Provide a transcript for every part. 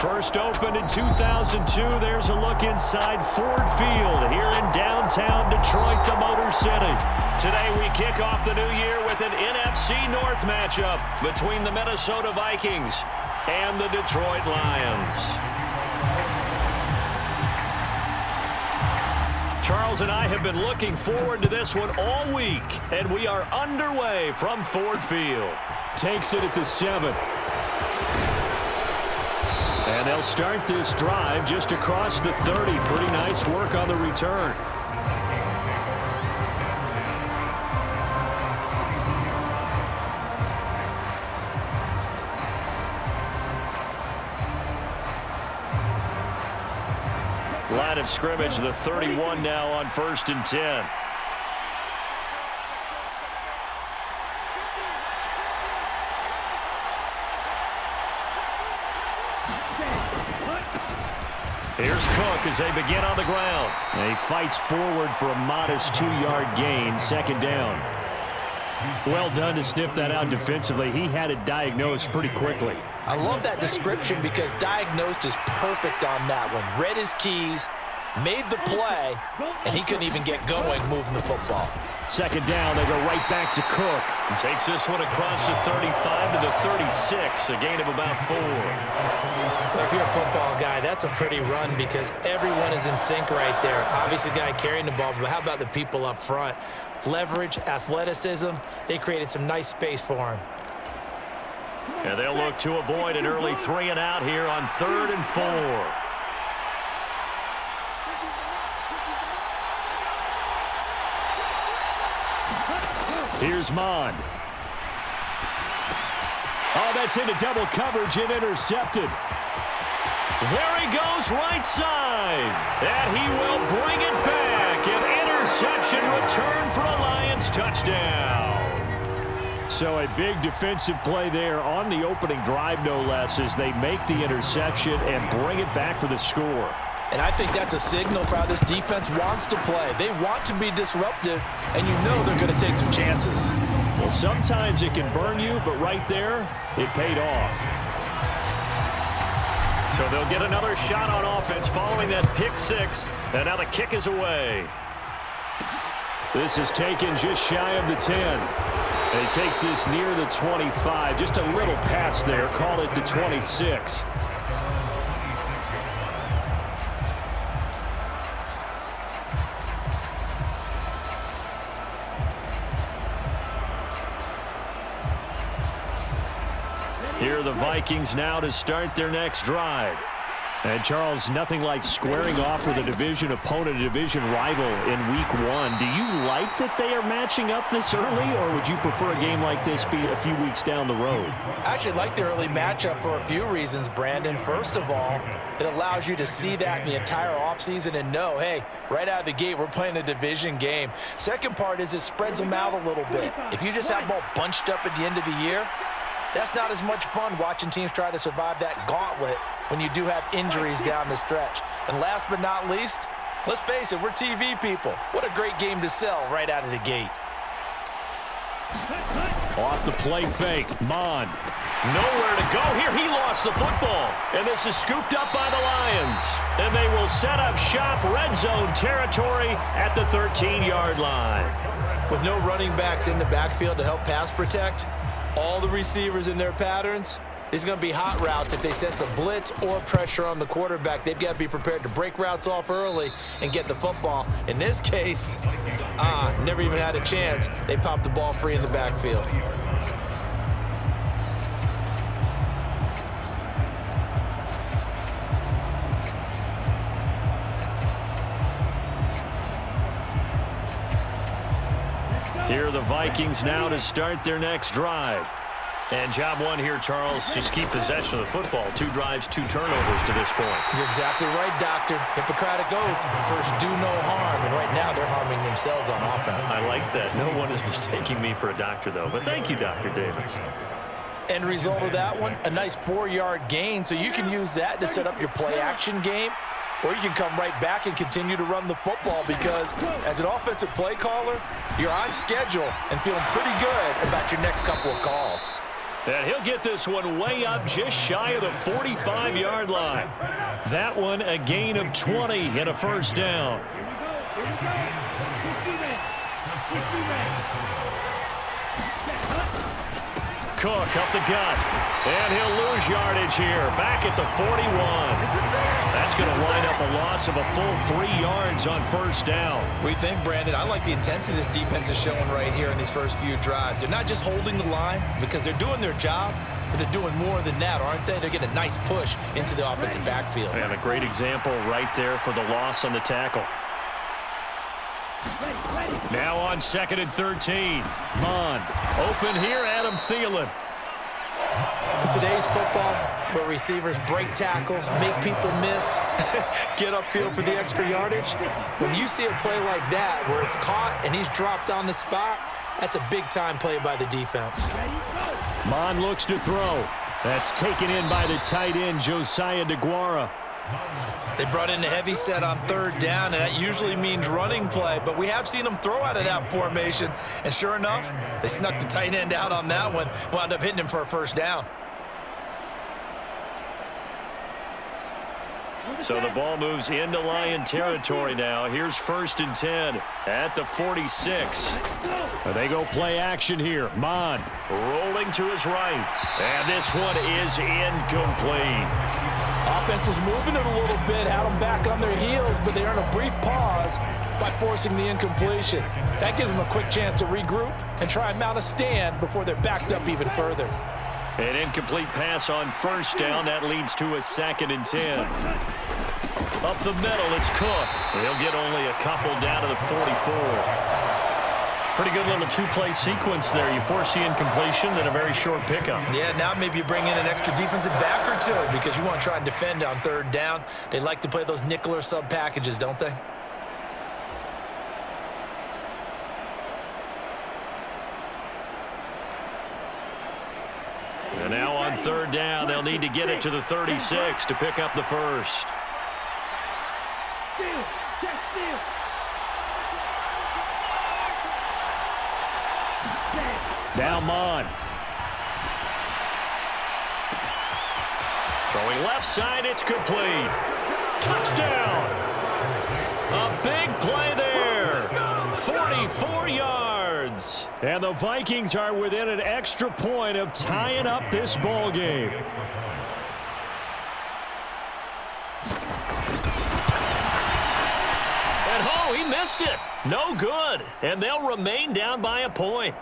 First opened in 2002, there's a look inside Ford Field here in downtown Detroit, the Motor City. Today we kick off the new year with an NFC North matchup between the Minnesota Vikings and the Detroit Lions. Charles and I have been looking forward to this one all week, and we are underway from Ford Field. Takes it at the 7. And they'll start this drive just across the 30. Pretty nice work on the return. Line of scrimmage, the 31 now on 1st and 10. Here's Cook as they begin on the ground. And he fights forward for a modest 2-yard gain, 2nd down. Well done to sniff that out defensively. He had it diagnosed pretty quickly. I love that description because diagnosed is perfect on that one. Read his keys, made the play, and he couldn't even get going moving the football. 2nd down, they go right back to Cook. And takes this one across the 35 to the 36, a gain of about 4. If you're a football guy, that's a pretty run because everyone is in sync right there. Obviously, the guy carrying the ball, but how about the people up front? Leverage, athleticism, they created some nice space for him. And they'll look to avoid an early 3 and out here on 3rd and 4. Here's Mond. Oh, that's into double coverage and intercepted. There he goes right side. And he will bring it back. An interception return for a Lions touchdown. So a big defensive play there on the opening drive, no less, as they make the interception and bring it back for the score. And I think that's a signal for how this defense wants to play. They want to be disruptive, and you know they're going to take some chances. Well, sometimes it can burn you, but right there, it paid off. So they'll get another shot on offense following that pick 6, and now the kick is away. This is taken just shy of the 10. And he takes this near the 25. Just a little pass there. Call it the 26. Here are the Vikings now to start their next drive. And, Charles, nothing like squaring off with a division opponent, a division rival in Week 1. Do you like that they are matching up this early, or would you prefer a game like this be a few weeks down the road? I actually like the early matchup for a few reasons, Brandon. First of all, it allows you to see that in the entire offseason and know, hey, right out of the gate, we're playing a division game. Second part is it spreads them out a little bit. If you just have them all bunched up at the end of the year, that's not as much fun watching teams try to survive that gauntlet when you do have injuries down the stretch. And last but not least, let's face it, we're TV people. What a great game to sell right out of the gate. Off the play fake, Mond. Nowhere to go here. He lost the football. And this is scooped up by the Lions. And they will set up shop red zone territory at the 13-yard line. With no running backs in the backfield to help pass protect, all the receivers in their patterns, it's going to be hot routes if they sense a blitz or pressure on the quarterback. They've got to be prepared to break routes off early and get the football. In this case, never even had a chance. They popped the ball free in the backfield. Here are the Vikings now to start their next drive. And job one here, Charles, just keep possession of the football. 2 drives, 2 turnovers to this point. You're exactly right, Doctor. Hippocratic oath. First, do no harm. And right now, they're harming themselves on offense. I like that. No one is mistaking me for a doctor, though. But thank you, Dr. Davis. End result of that one, a nice 4-yard gain. So you can use that to set up your play-action game. Or you can come right back and continue to run the football because as an offensive play caller, you're on schedule and feeling pretty good about your next couple of calls. And he'll get this one way up just shy of the 45-yard line. That one a gain of 20 and a first down. Cook up the gut, and he'll lose yardage here, back at the 41. That's going to line up a loss of a full 3 yards on first down. We think, Brandon, I like the intensity this defense is showing right here in these first few drives. They're not just holding the line because they're doing their job, but they're doing more than that, aren't they? They're getting a nice push into the offensive backfield. And a great example right there for the loss on the tackle. Now on 2nd and 13. Mond open here, Adam Thielen. In today's football, where receivers break tackles, make people miss, get upfield for the extra yardage, when you see a play like that where it's caught and he's dropped on the spot, that's a big-time play by the defense. Mond looks to throw. That's taken in by the tight end, Josiah DeGuara. They brought in a heavy set on 3rd down, and that usually means running play, but we have seen them throw out of that formation, and sure enough, they snuck the tight end out on that one, wound up hitting him for a first down. So the ball moves into Lion territory now. Here's 1st and 10 at the 46. They go play action here. Mond rolling to his right, and this one is incomplete. Offense was moving it a little bit, had them back on their heels, but they earned a brief pause by forcing the incompletion. That gives them a quick chance to regroup and try and mount a stand before they're backed up even further. An incomplete pass on 1st down. That leads to a 2nd and 10. Up the middle, it's Cook. He'll get only a couple down to the 44. Pretty good little 2-play sequence there. You force the incompletion, then a very short pickup. Yeah, now maybe you bring in an extra defensive back or two because you want to try and defend on 3rd down. They like to play those nickel or sub packages, don't they? And now on 3rd down, they'll need to get it to the 36 to pick up the first. Now Mond. Throwing left side, it's complete. Touchdown! A big play there. 44 yards. And the Vikings are within an extra point of tying up this ball game. And oh, he missed it. No good. And they'll remain down by a point.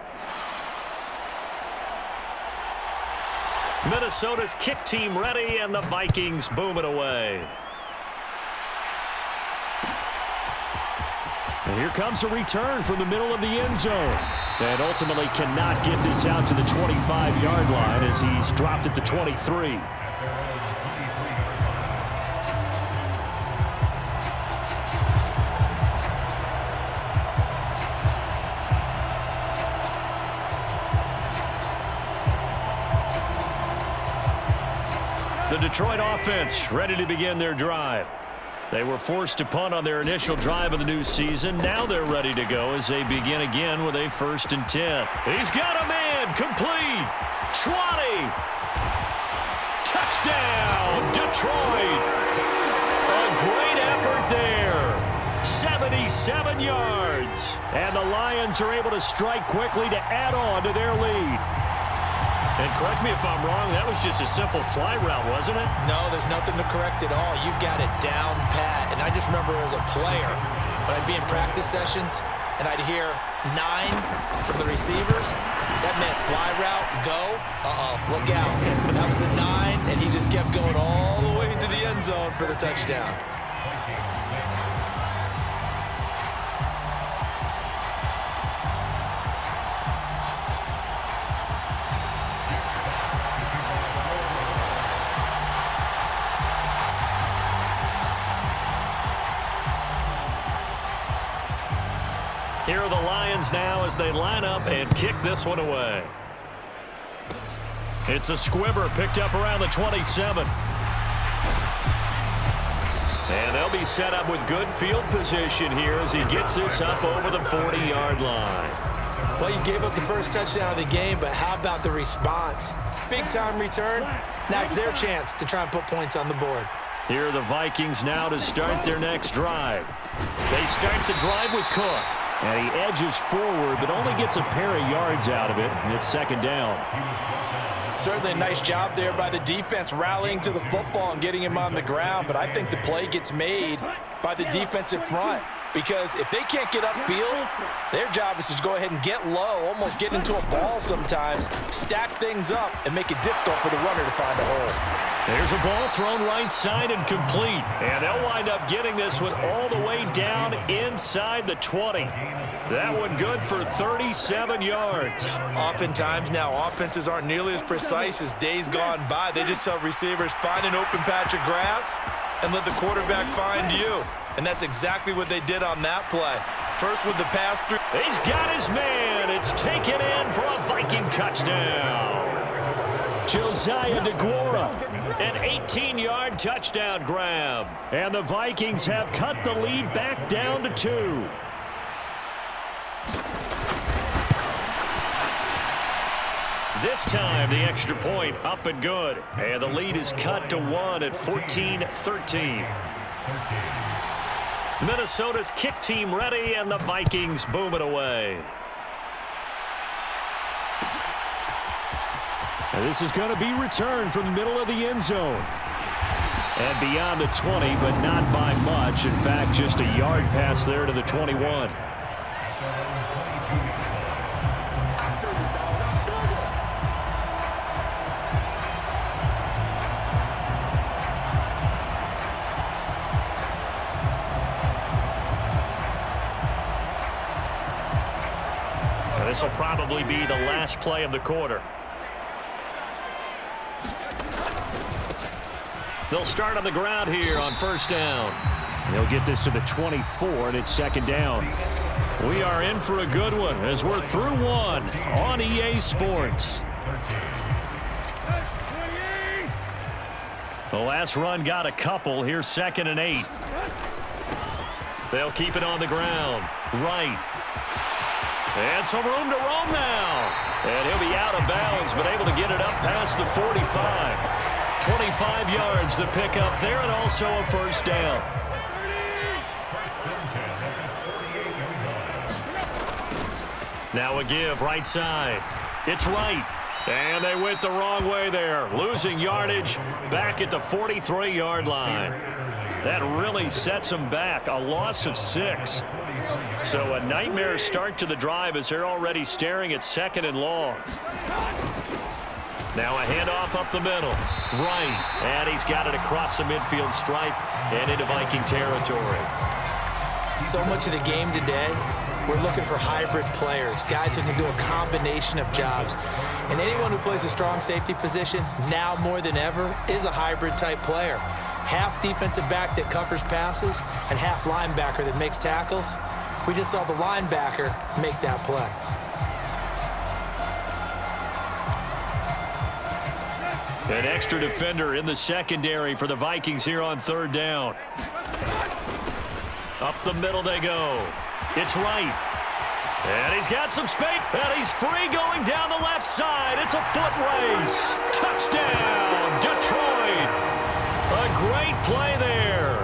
Minnesota's kick team ready, and the Vikings boom it away. And here comes a return from the middle of the end zone. And ultimately cannot get this out to the 25-yard line as he's dropped at the 23. The Detroit offense ready to begin their drive. They were forced to punt on their initial drive of the new season. Now they're ready to go as they begin again with a 1st and 10. He's got a man, complete. 20. Touchdown, Detroit. A great effort there. 77 yards. And the Lions are able to strike quickly to add on to their lead. And correct me if I'm wrong, that was just a simple fly route, wasn't it? No, there's nothing to correct at all. You've got it down pat. And I just remember as a player, when I'd be in practice sessions and I'd hear 9 from the receivers, that meant fly route, go, look out. That was the 9, and he just kept going all the way into the end zone for the touchdown. Here are the Lions now as they line up and kick this one away. It's a squibber picked up around the 27. And they'll be set up with good field position here as he gets this up over the 40-yard line. Well, you gave up the first touchdown of the game, but how about the response? big-time return. Now it's their chance to try and put points on the board. Here are the Vikings now to start their next drive. They start the drive with Cook. And he edges forward, but only gets a pair of yards out of it, and it's second down. Certainly a nice job there by the defense rallying to the football and getting him on the ground, but I think the play gets made by the defensive front because if they can't get upfield, their job is to go ahead and get low, almost get into a ball sometimes, stack things up, and make it difficult for the runner to find a hole. There's a ball thrown right side and complete. And they'll wind up getting this one all the way down inside the 20. That one good for 37 yards. Oftentimes now, offenses aren't nearly as precise as days gone by. They just tell receivers, find an open patch of grass and let the quarterback find you. And that's exactly what they did on that play. First with the pass through. He's got his man. It's taken in for a Viking touchdown. Josiah DeGuara, an 18-yard touchdown grab. And the Vikings have cut the lead back down to 2. This time, the extra point up and good. And the lead is cut to 1 at 14-13. Minnesota's kick team ready, and the Vikings boom it away. And this is going to be returned from the middle of the end zone. And beyond the 20, but not by much. In fact, just a yard pass there to the 21. This will probably be the last play of the quarter. They'll start on the ground here on first down. They'll get this to the 24, and it's second down. We are in for a good one as we're through one on EA Sports. The last run got a couple. Here's 2nd and 8. They'll keep it on the ground. Right. And some room to roam now. And he'll be out of bounds, but able to get it up past the 45. 25 yards the pickup there, and also a first down. Now a give right side. It's right. And they went the wrong way there. Losing yardage back at the 43-yard line. That really sets them back. A loss of 6. So a nightmare start to the drive as they're already staring at 2nd and long. Now a handoff up the middle. Right. And he's got it across the midfield stripe and into Viking territory. So much of the game today, we're looking for hybrid players, guys who can do a combination of jobs. And anyone who plays a strong safety position, now more than ever, is a hybrid type player. Half defensive back that covers passes and half linebacker that makes tackles. We just saw the linebacker make that play. An extra defender in the secondary for the Vikings here on third down. Up the middle they go. It's right. And he's got some space. And he's free going down the left side. It's a foot race. Touchdown, Detroit. A great play there.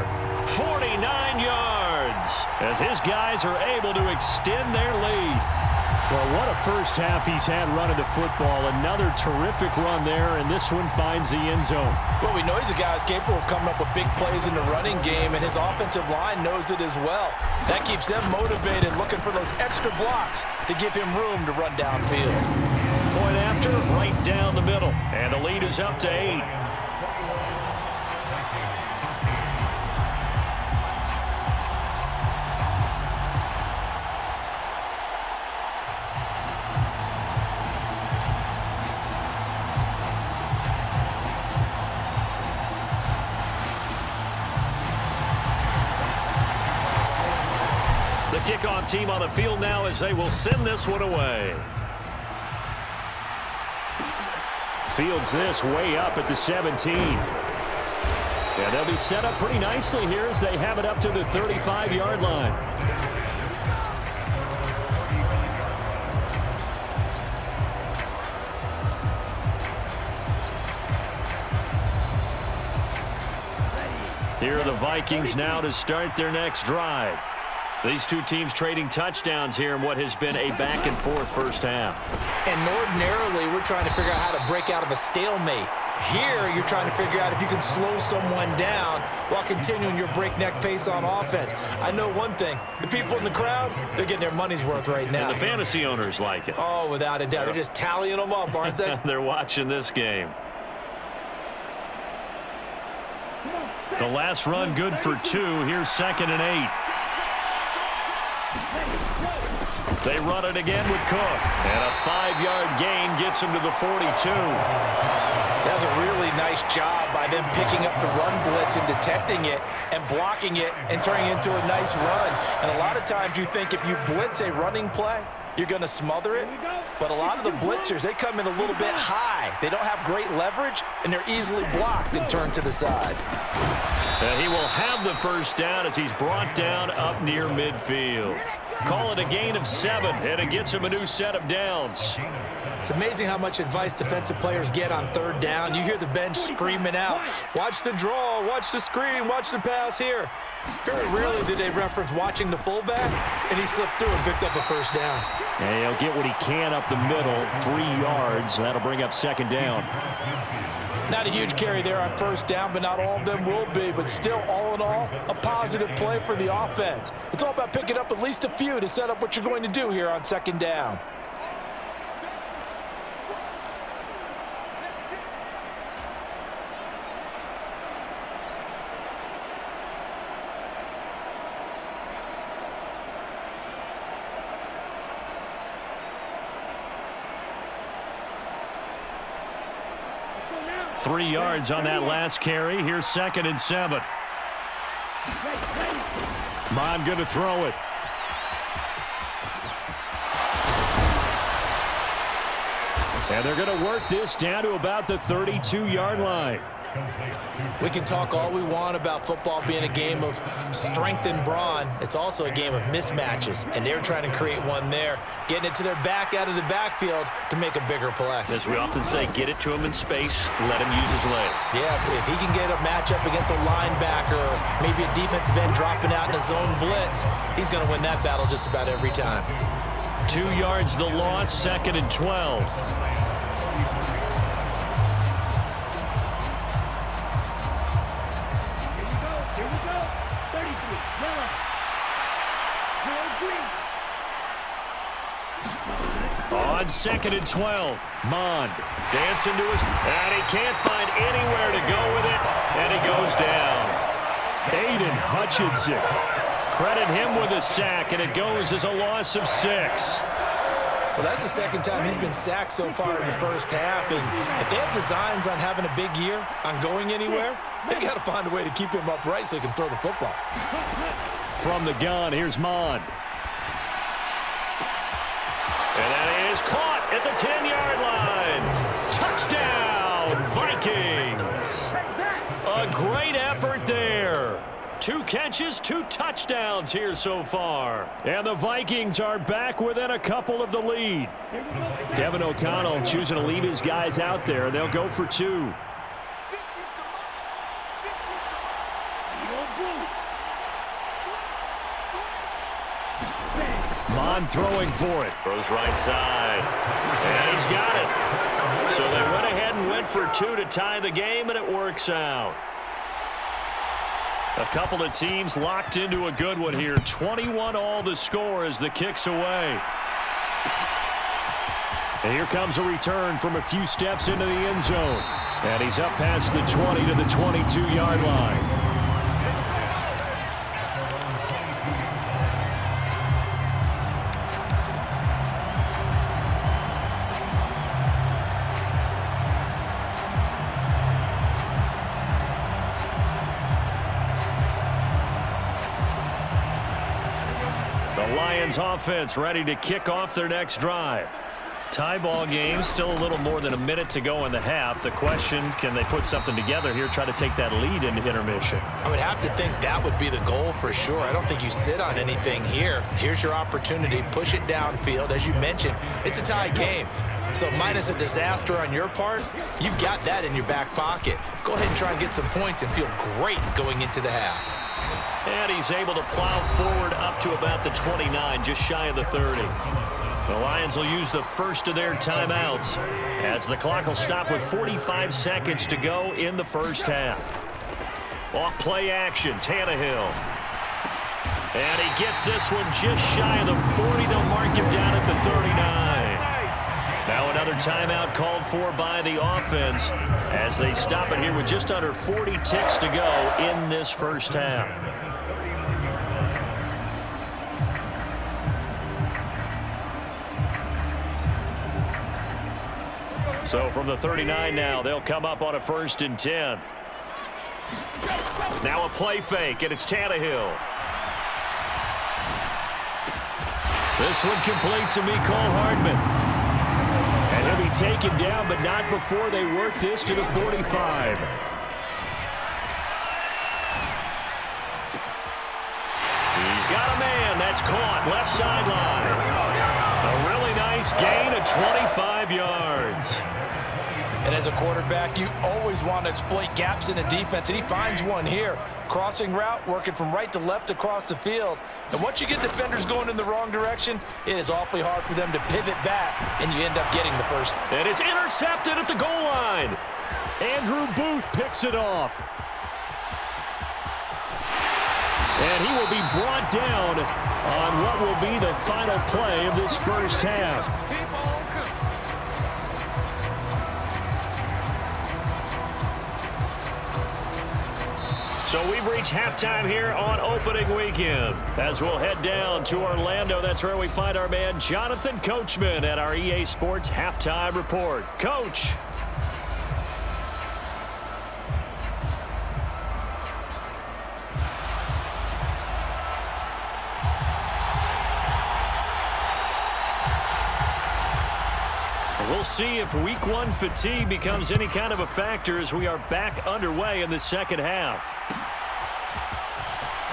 49 yards as his guys are able to extend their lead. Well, what a first half he's had running the football. Another terrific run there, and this one finds the end zone. Well, we know he's a guy who's capable of coming up with big plays in the running game, and his offensive line knows it as well. That keeps them motivated, looking for those extra blocks to give him room to run downfield. Point after, right down the middle, and the lead is up to 8. Kickoff team on the field now as they will send this one away. Fields this way up at the 17. And they'll be set up pretty nicely here as they have it up to the 35-yard line. Here are the Vikings now to start their next drive. These two teams trading touchdowns here in what has been a back-and-forth first half. And ordinarily, we're trying to figure out how to break out of a stalemate. Here, you're trying to figure out if you can slow someone down while continuing your breakneck pace on offense. I know one thing. The people in the crowd, they're getting their money's worth right now. And the fantasy owners like it. Oh, without a doubt. They're just tallying them up, aren't they? They're watching this game. The last run good for 2. Here's 2nd and 8. They run it again with Cook. And a 5-yard gain gets him to the 42. That was a really nice job by them picking up the run blitz and detecting it and blocking it and turning it into a nice run. And a lot of times you think if you blitz a running play, you're going to smother it. But a lot of the blitzers, they come in a little bit high. They don't have great leverage, and they're easily blocked and turned to the side. And he will have the first down as he's brought down up near midfield. Call it a gain of 7, and it gets him a new set of downs. It's amazing how much advice defensive players get on 3rd down. You hear the bench screaming out, watch the draw, watch the screen, watch the pass here. Very rarely do they reference watching the fullback, and he slipped through and picked up a first down. And he'll get what he can up the middle, 3 yards. That'll bring up 2nd down. Not a huge carry there on 1st down, but not all of them will be. But still, all in all, a positive play for the offense. It's all about picking up at least a few to set up what you're going to do here on 2nd down. Three yards on that last carry. Here's 2nd and 7. Mon going to throw it. And they're going to work this down to about the 32-yard line. We can talk all we want about football being a game of strength and brawn. It's also a game of mismatches, and they're trying to create one there, getting it to their back out of the backfield to make a bigger play. As we often say, get it to him in space, let him use his leg. Yeah, if he can get a matchup against a linebacker or maybe a defensive end dropping out in a zone blitz, he's going to win that battle just about every time. 2 yards the loss, 2nd and 12. On 2nd and 12, Mond dancing to his, and he can't find anywhere to go with it, and he goes down. Aiden Hutchinson. Credit him with a sack, and it goes as a loss of 6. Well, that's the 2nd time he's been sacked so far in the first half, and if they have designs on having a big year, on going anywhere, they've got to find a way to keep him upright so he can throw the football. From the gun, here's Mond. And that is caught at the 10-yard line. Touchdown, Vikings. A great effort there. 2 catches, 2 touchdowns here so far. And the Vikings are back within a couple of the lead. Kevin O'Connell choosing to leave his guys out there. They'll go for 2. Mon throwing for it. Throws right side. And he's got it. So they went ahead and went for 2 to tie the game, and it works out. A couple of teams locked into a good one here. 21 all the score as the kick's away. And here comes a return from a few steps into the end zone. And he's up past the 20 to the 22-yard line. Lions offense ready to kick off their next drive. Tie ball game, still a little more than a minute to go in the half. The question, can they put something together here, try to take that lead into intermission? I would have to think that would be the goal for sure. I don't think you sit on anything here. Here's your opportunity. Push it downfield. As you mentioned, it's a tie game. So minus a disaster on your part, you've got that in your back pocket. Go ahead and try and get some points and feel great going into the half. And he's able to plow forward up to about the 29, just shy of the 30. The Lions will use the first of their timeouts as the clock will stop with 45 seconds to go in the first half. Off play action, Tannehill. And he gets this one just shy of the 40. They'll mark him down at the 39. Now another timeout called for by the offense as they stop it here with just under 40 ticks to go in this first half. So from the 39 now, they'll come up on a 1st and 10. Now a play fake, and it's Tannehill. This one complete to Mecole Hardman. And he'll be taken down, but not before they work this to the 45. He's got a man. That's caught. Left sideline. A really nice gain of 25 yards. And as a quarterback, you always want to exploit gaps in a defense, and he finds one here. Crossing route, working from right to left across the field. And once you get defenders going in the wrong direction, it is awfully hard for them to pivot back, and you end up getting the first. And it's intercepted at the goal line. Andrew Booth picks it off. And he will be brought down on what will be the final play of this first half. So we've reached halftime here on opening weekend. As we'll head down to Orlando, that's where we find our man Jonathan Coachman at our EA Sports Halftime Report. Coach. We'll see if week 1 fatigue becomes any kind of a factor as we are back underway in the second half.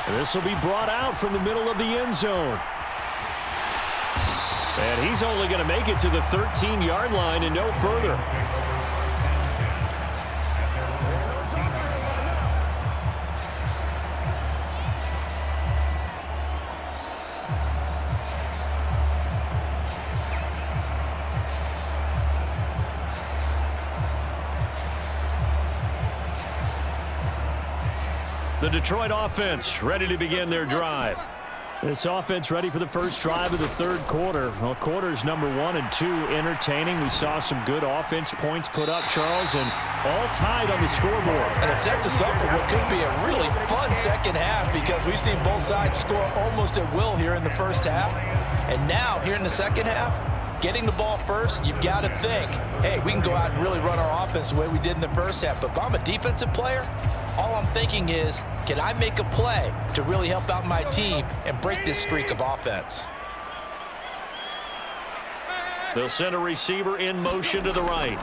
And this will be brought out from the middle of the end zone. And he's only going to make it to the 13-yard line and no further. The Detroit offense ready to begin their drive. This offense ready for the first drive of the third quarter. Well, quarters number 1 and 2 entertaining. We saw some good offense points put up, Charles, and all tied on the scoreboard. And it sets us up for what could be a really fun second half because we've seen both sides score almost at will here in the first half. And now, here in the second half, getting the ball first, you've got to think, hey, we can go out and really run our offense the way we did in the first half. But if I'm a defensive player, all I'm thinking is, can I make a play to really help out my team and break this streak of offense? They'll send a receiver in motion to the right.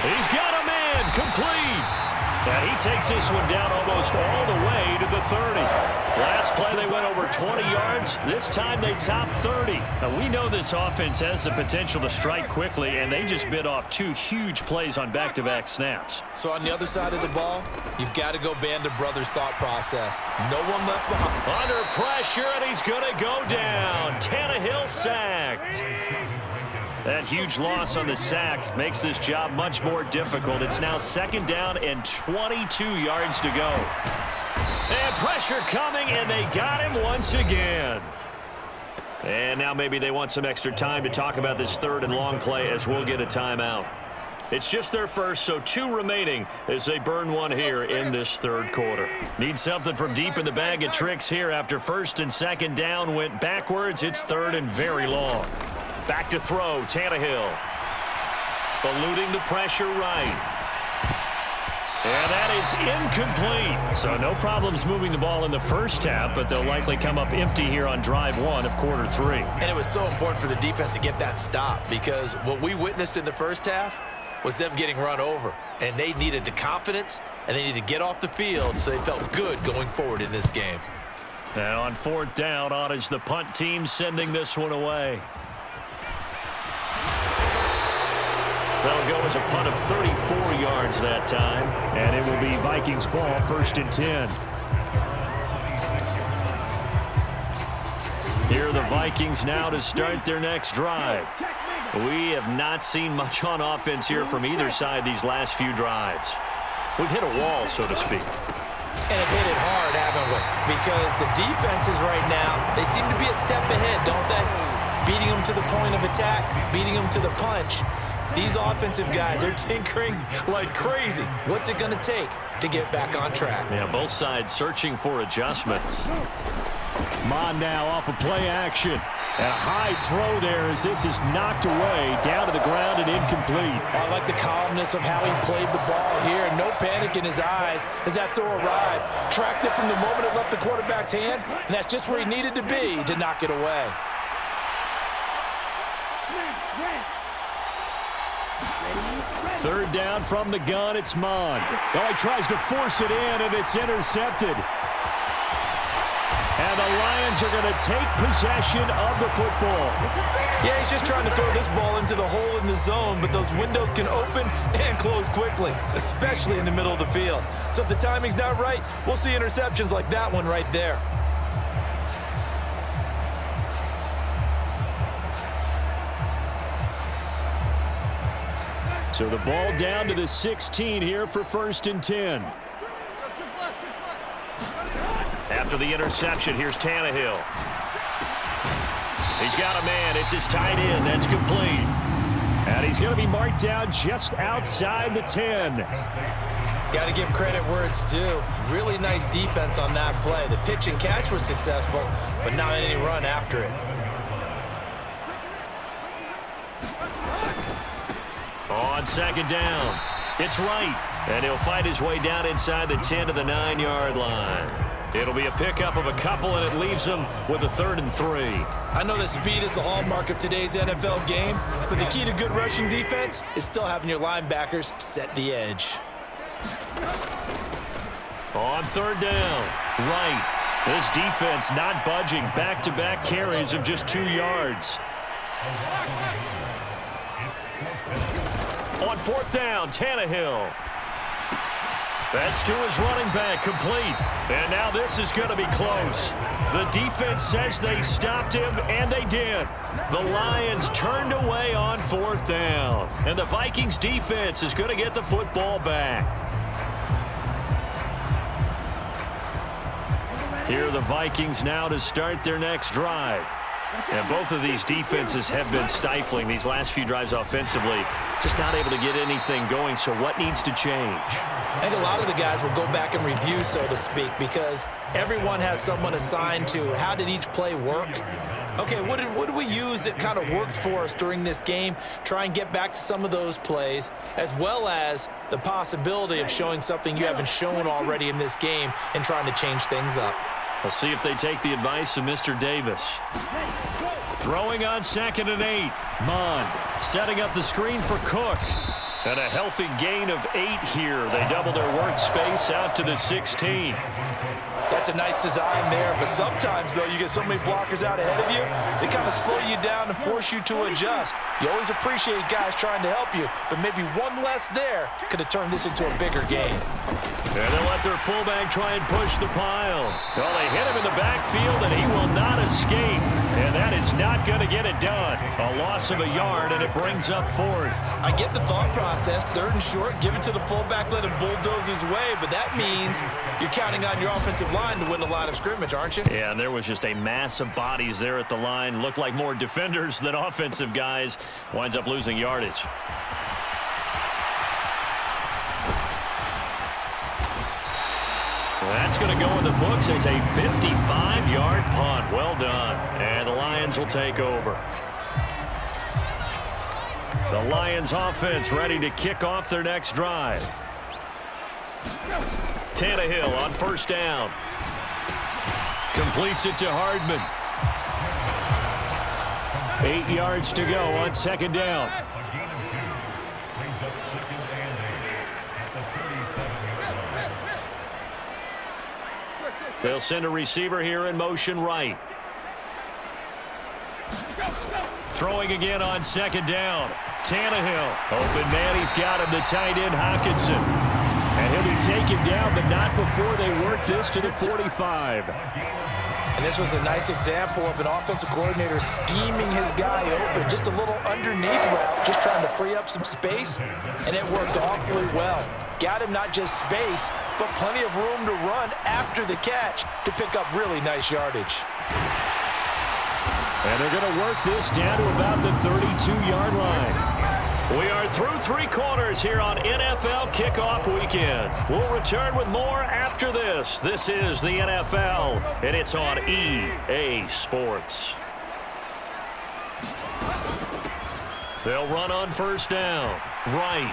He's got a man, complete. And he takes this one down almost all the way to the 30. Last play, they went over 20 yards. This time, they topped 30. Now, we know this offense has the potential to strike quickly, and they just bit off 2 huge plays on back-to-back snaps. So on the other side of the ball, you've got to go Band of Brothers thought process. No one left behind. Under pressure, and he's going to go down. Tannehill sacked. That huge loss on the sack makes this job much more difficult. It's now 2nd down and 22 yards to go. And pressure coming, and they got him once again. And now maybe they want some extra time to talk about this 3rd and long play as we'll get a timeout. It's just their first, so 2 remaining as they burn one here in this 3rd quarter. Need something from deep in the bag of tricks here after 1st and 2nd down went backwards. It's 3rd and very long. Back to throw, Tannehill. Eluding the pressure right. And that is incomplete. So no problems moving the ball in the first half, but they'll likely come up empty here on drive 1 of quarter 3. And it was so important for the defense to get that stop because what we witnessed in the first half was them getting run over. And they needed the confidence, and they needed to get off the field so they felt good going forward in this game. Now on 4th down, on is the punt team sending this one away. That'll go as a punt of 34 yards that time. And it will be Vikings ball, 1st and 10. Here are the Vikings now to start their next drive. We have not seen much on offense here from either side these last few drives. We've hit a wall, so to speak. And have hit it hard, haven't we? Because the defenses right now, they seem to be a step ahead, don't they? Beating them to the point of attack, beating them to the punch. These offensive guys are tinkering like crazy. What's it going to take to get back on track? Yeah, both sides searching for adjustments. Mon now off of play action. And a high throw there as this is knocked away, down to the ground and incomplete. I like the calmness of how he played the ball here. No panic in his eyes as that throw arrived. Tracked it from the moment it left the quarterback's hand, and that's just where he needed to be to knock it away. Third down from the gun, it's Mon. Oh, he tries to force it in, and it's intercepted. And the Lions are going to take possession of the football. Yeah, he's just trying to throw this ball into the hole in the zone, but those windows can open and close quickly, especially in the middle of the field. So if the timing's not right, we'll see interceptions like that one right there. So the ball down to the 16 here for 1st and 10. After the interception, here's Tannehill. He's got a man. It's his tight end. That's complete. And he's going to be marked down just outside the 10. Got to give credit where it's due. Really nice defense on that play. The pitch and catch was successful, but not any run after it. On 2nd down, it's Wright. And he'll fight his way down inside the 10 to the 9-yard line. It'll be a pickup of a couple, and it leaves him with a 3rd and 3. I know that speed is the hallmark of today's NFL game, but the key to good rushing defense is still having your linebackers set the edge. On 3rd down, Wright. This defense not budging. Back-to-back carries of just 2 yards. On 4th down, Tannehill. That's to his running back, complete. And now this is going to be close. The defense says they stopped him, and they did. The Lions turned away on 4th down. And the Vikings defense is going to get the football back. Here are the Vikings now to start their next drive. And both of these defenses have been stifling these last few drives offensively. Just not able to get anything going, so what needs to change? I think a lot of the guys will go back and review, so to speak, because everyone has someone assigned to how did each play work. Okay, what did we use that kind of worked for us during this game? Try and get back to some of those plays, as well as the possibility of showing something you haven't shown already in this game and trying to change things up. We'll see if they take the advice of Mr. Davis. Throwing on 2nd and 8. Mon Setting up the screen for Cook. And a healthy gain of 8 here. They double their workspace out to the 16. That's a nice design there, but sometimes, though, you get so many blockers out ahead of you, they kind of slow you down and force you to adjust. You always appreciate guys trying to help you, but maybe one less there could have turned this into a bigger game. And they'll let their fullback try and push the pile. Well, they hit him in the backfield, and he will not escape. And that is not going to get it done. A loss of a yard, and it brings up 4th. I get the thought process. 3rd and short, give it to the fullback, let him bulldoze his way, but that means you're counting on your offensive line to win the line of scrimmage, aren't you? Yeah, and there was just a mass of bodies there at the line. Looked like more defenders than offensive guys. Winds up losing yardage. Well, that's going to go in the books as a 55-yard punt. Well done. And the Lions will take over. The Lions offense ready to kick off their next drive. Tannehill on 1st down. Completes it to Hardman. 8 yards to go on 2nd down. They'll send a receiver here in motion right. Throwing again on 2nd down. Tannehill. Open man, he's got him, the tight end, Hockenson. And he'll be taken down, but not before they work this to the 45. And this was a nice example of an offensive coordinator scheming his guy open. Just a little underneath route, just trying to free up some space, and it worked awfully well. Got him not just space, but plenty of room to run after the catch to pick up really nice yardage. And they're going to work this down to about the 32-yard line. We are through 3 quarters here on NFL Kickoff Weekend. We'll return with more after this. This is the NFL, and it's on EA Sports. They'll run on first down. Right.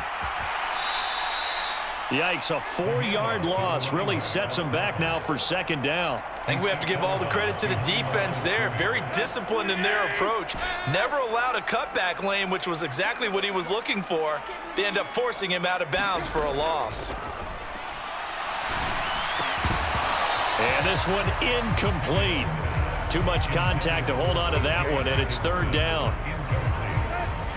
Yikes, a 4-yard loss really sets them back now for second down. I think we have to give all the credit to the defense there. Very disciplined in their approach. Never allowed a cutback lane, which was exactly what he was looking for. They end up forcing him out of bounds for a loss. And this one incomplete. Too much contact to hold on to that one, and it's third down.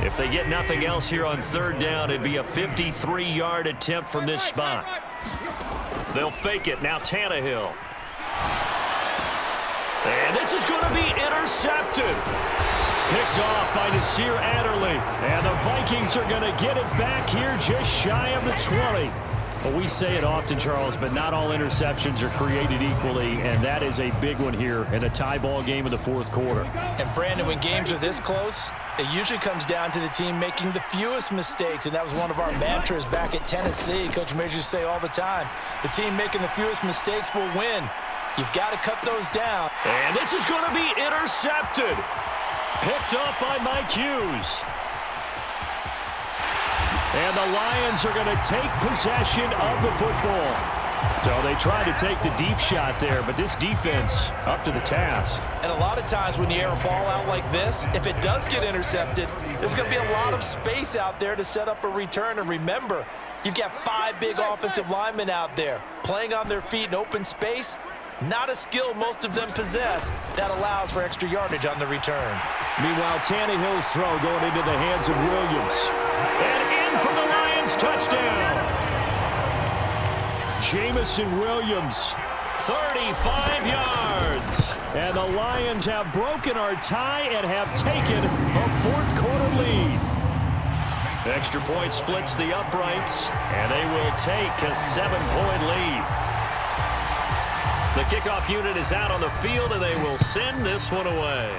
If they get nothing else here on third down, it'd be a 53-yard attempt from this spot. They'll fake it. Now Tannehill. And this is going to be intercepted. Picked off by Nasir Adderley. And the Vikings are going to get it back here just shy of the 20. Well, we say it often, Charles, but not all interceptions are created equally, and that is a big one here in a tie ball game of the fourth quarter. And, Brandon, when games are this close, it usually comes down to the team making the fewest mistakes, and that was one of our mantras back at Tennessee. Coach Majors used to say all the time, the team making the fewest mistakes will win. You've got to cut those down. And this is going to be intercepted. Picked up by Mike Hughes. And the Lions are going to take possession of the football. So they tried to take the deep shot there, but this defense up to the task. And a lot of times when you air a ball out like this, if it does get intercepted, there's going to be a lot of space out there to set up a return. And remember, you've got 5 big offensive linemen out there playing on their feet in open space. Not a skill most of them possess that allows for extra yardage on the return. Meanwhile, Tannehill's throw going into the hands of Williams. And in for the Lions touchdown. Jamison Williams, 35 yards. And the Lions have broken our tie and have taken a fourth-quarter lead. Extra point splits the uprights, and they will take a 7-point lead. The kickoff unit is out on the field, and they will send this one away.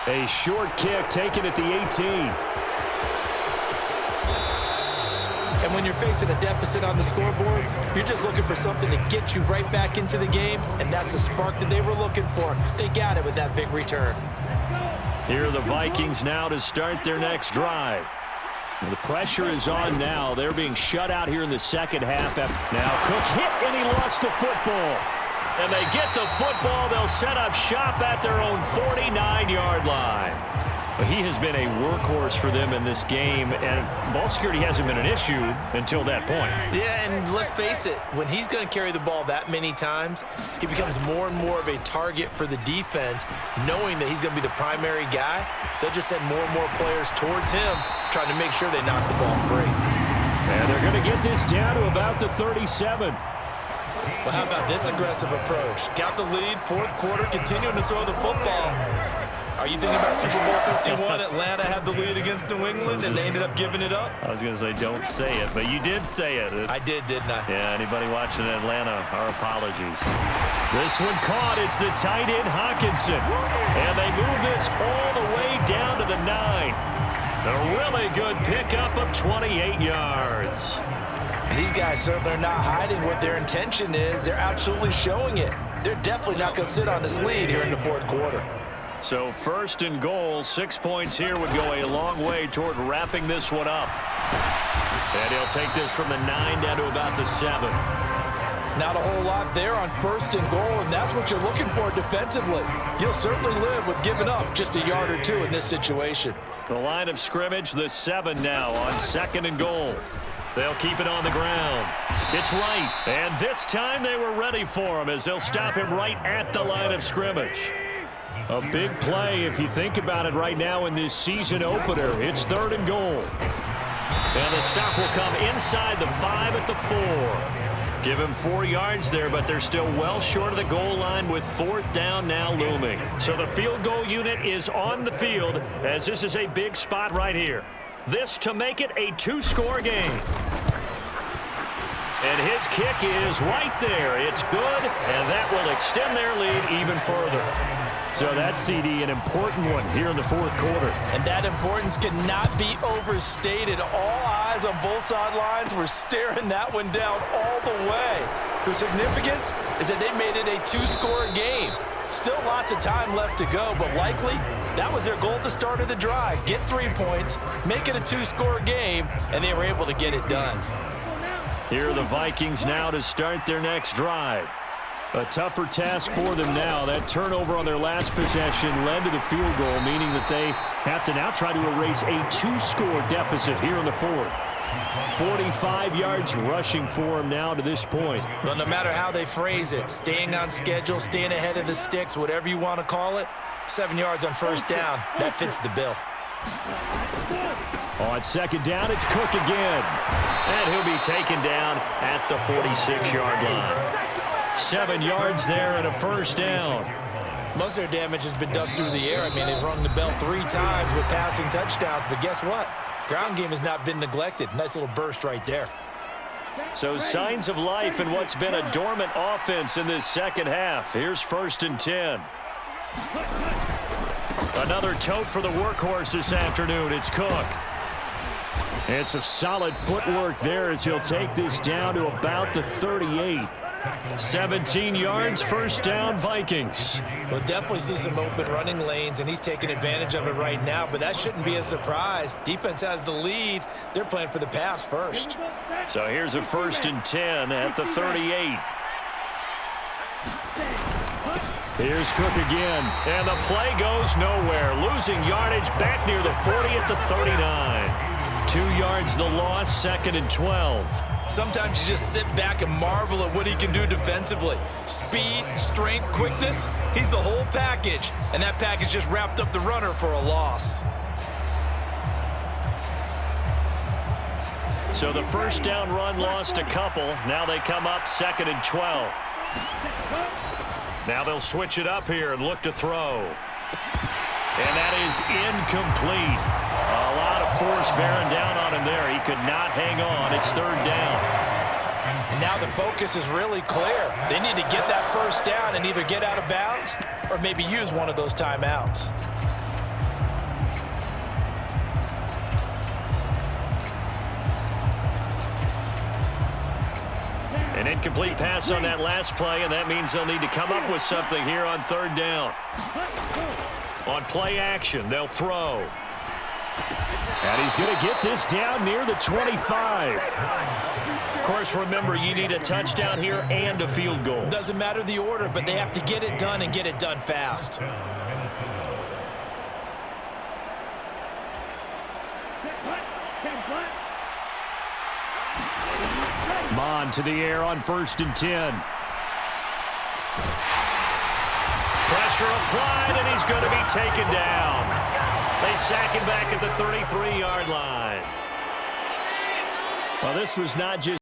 A short kick taken at the 18. And when you're facing a deficit on the scoreboard, you're just looking for something to get you right back into the game, and that's the spark that they were looking for. They got it with that big return. Here are the Vikings now to start their next drive. The pressure is on now. They're being shut out here in the second half. Now Cook hit, and he lost the football. And they get the football. They'll set up shop at their own 49-yard line. But he has been a workhorse for them in this game, and ball security hasn't been an issue until that point. Yeah, and let's face it, when he's going to carry the ball that many times, he becomes more and more of a target for the defense, knowing that he's going to be the primary guy. They'll just send more and more players towards him, trying to make sure they knock the ball free. And they're going to get this down to about the 37. Well, how about this aggressive approach? Got the lead, fourth quarter, continuing to throw the football. Are you thinking about Super Bowl 51? Atlanta had the lead against New England, and they ended up giving it up? I was going to say don't say it, but you did say it. I did, didn't I? Yeah, anybody watching Atlanta, our apologies. This one caught. It's the tight end, Hockenson. And they move this all the way down to the 9. A really good pickup of 28 yards. And these guys certainly are not hiding what their intention is. They're absolutely showing it. They're definitely not going to sit on this lead here in the fourth quarter. So first and goal, 6 points here would go a long way toward wrapping this one up. And he'll take this from the 9 down to about the 7. Not a whole lot there on first and goal, and that's what you're looking for defensively. You'll certainly live with giving up just a yard or 2 in this situation. The line of scrimmage, the 7 now on second and goal. They'll keep it on the ground. It's right, and this time they were ready for him as they'll stop him right at the line of scrimmage. A big play if you think about it right now in this season opener. It's 3rd and goal. And the stop will come inside the 5 at the 4. Give him 4 yards there, but they're still well short of the goal line with 4th down now looming. So the field goal unit is on the field as this is a big spot right here. This to make it a 2-score game. And his kick is right there. It's good, and that will extend their lead even further. So that's, CD, an important one here in the 4th quarter. And that importance cannot be overstated. All eyes on both sidelines were staring that one down all the way. The significance is that they made it a 2-score game. Still lots of time left to go, but likely that was their goal at the start of the drive. Get 3 points, make it a 2-score game, and they were able to get it done. Here are the Vikings now to start their next drive. A tougher task for them now. That turnover on their last possession led to the field goal, meaning that they have to now try to erase a 2-score deficit here in the 4th. 45 yards rushing for him now to this point. Well, no matter how they phrase it, staying on schedule, staying ahead of the sticks, whatever you want to call it, 7 yards on 1st down, that fits the bill. On 2nd down, it's Cook again. And he'll be taken down at the 46-yard line. 7 yards there and a 1st down. Most of their damage has been done through the air. I mean, they've rung the bell 3 times with passing touchdowns, but guess what? Ground game has not been neglected. Nice little burst right there. So signs of life in what's been a dormant offense in this 2nd half. Here's 1st and 10. Another tote for the workhorse this afternoon. It's Cook. And some solid footwork there as he'll take this down to about the 38. 17 yards, 1st down, Vikings. We'll definitely see some open running lanes, and he's taking advantage of it right now, but that shouldn't be a surprise. Defense has the lead. They're playing for the pass first. So here's a 1st and 10 at the 38. Here's Cook again. And the play goes nowhere. Losing yardage back near the 40 at the 39. 2 yards the loss, 2nd and 12. Sometimes you just sit back and marvel at what he can do defensively. Speed, strength, quickness, he's the whole package. And that package just wrapped up the runner for a loss. So the 1st down run lost a couple. Now they come up 2nd and 12. Now they'll switch it up here and look to throw. And that is incomplete. A lot of force bearing down on him there. He could not hang on. It's 3rd down. And now the focus is really clear. They need to get that 1st down and either get out of bounds or maybe use one of those timeouts. An incomplete pass on that last play, and that means they'll need to come up with something here on 3rd down. On play action, they'll throw. And he's going to get this down near the 25. Of course, remember, you need a touchdown here and a field goal. Doesn't matter the order, but they have to get it done and get it done fast. Mon to the air on 1st and 10. Pressure applied, and he's going to be taken down. They sack him back at the 33-yard line. Well, this was not just